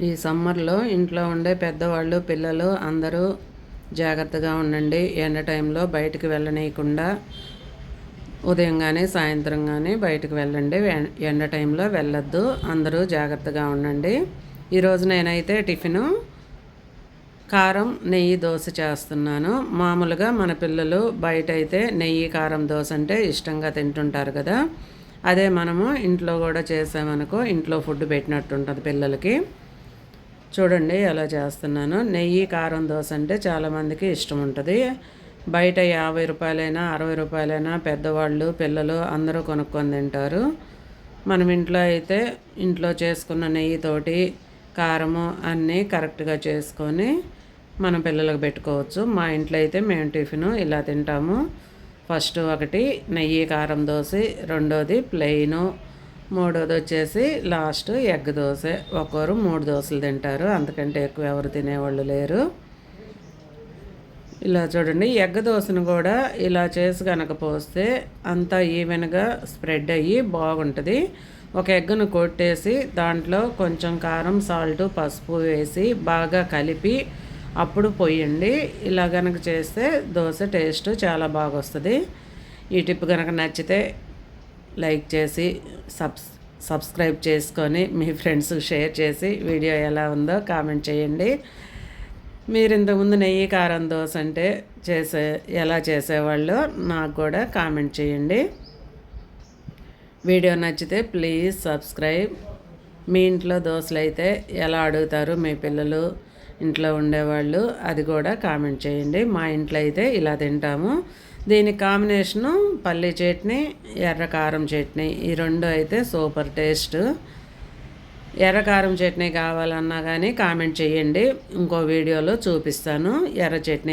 ఈ సమ్మర్లో ఇంట్లో ఉండే పెద్దవాళ్ళు పిల్లలు అందరూ జాగ్రత్తగా ఉండండి. ఎండ టైంలో బయటికి వెళ్ళనీయకుండా ఉదయం కానీ సాయంత్రం కానీ బయటకు వెళ్ళండి. ఎండ టైంలో వెళ్ళొద్దు. అందరూ జాగ్రత్తగా ఉండండి. ఈరోజు నేనైతే టిఫిను కారం నెయ్యి దోశ చేస్తున్నాను. మామూలుగా మన పిల్లలు బయట అయితే నెయ్యి కారం దోశ అంటే ఇష్టంగా తింటుంటారు కదా. అదే మనము ఇంట్లో కూడా చేసామనుకో ఇంట్లో ఫుడ్ పెట్టినట్టు ఉంటుంది పిల్లలకి. చూడండి ఎలా చేస్తున్నాను. నెయ్యి కారం దోశ అంటే చాలామందికి ఇష్టం ఉంటుంది. బయట 50 రూపాయలైనా 60 రూపాయలైనా పెద్దవాళ్ళు పిల్లలు అందరూ కొనుక్కొని తింటారు. మనం ఇంట్లో అయితే ఇంట్లో చేసుకున్న నెయ్యితోటి కారము అన్నీ కరెక్ట్గా చేసుకొని మనం పిల్లలకు పెట్టుకోవచ్చు. మా ఇంట్లో అయితే మేము టిఫిను ఇలా తింటాము. ఫస్ట్ ఒకటి నెయ్యి కారం దోశ, రెండోది ప్లెయిను, మూడోది వచ్చేసి లాస్ట్ ఎగ్ దోశ. ఒక్కొరు 3 దోశలు తింటారు, అంతకంటే ఎక్కువ ఎవరు తినేవాళ్ళు లేరు. ఇలా చూడండి, ఎగ్ దోశను కూడా ఇలా చేసి కనుక పోస్తే అంతా ఈవెన్గా స్ప్రెడ్ అయ్యి బాగుంటుంది. ఒక ఎగ్గును కొట్టేసి దాంట్లో కొంచెం కారం, సాల్ట్, పసుపు వేసి బాగా కలిపి అప్పుడు పొయ్యండి. ఇలా కనుక చేస్తే దోశ టేస్ట్ చాలా బాగా వస్తుంది. ఈ టిప్ కనుక నచ్చితే లైక్ చేసి సబ్స్క్రైబ్ చేసుకొని మీ ఫ్రెండ్స్కి షేర్ చేసి వీడియో ఎలా ఉందో కామెంట్ చేయండి. మీరు ఇంతకుముందు నెయ్యి కారం దోశ అంటే ఎలా చేసేవాళ్ళో నాకు కూడా కామెంట్ చేయండి. వీడియో నచ్చితే ప్లీజ్ సబ్స్క్రైబ్. మీ ఇంట్లో దోశలు అయితే ఎలా అడుగుతారు మీ పిల్లలు, ఇంట్లో ఉండేవాళ్ళు, అది కూడా కామెంట్ చేయండి. మా ఇంట్లో అయితే ఇలా తింటాము. దీనికి కాంబినేషను పల్లీ చట్నీ, ఎర్ర కారం చట్నీ, ఈ రెండు అయితే సూపర్ టేస్ట్. ఎర్ర కారం చట్నీ కావాలన్నా కానీ కామెంట్ చేయండి, ఇంకో వీడియోలో చూపిస్తాను ఎర్ర చట్నీ.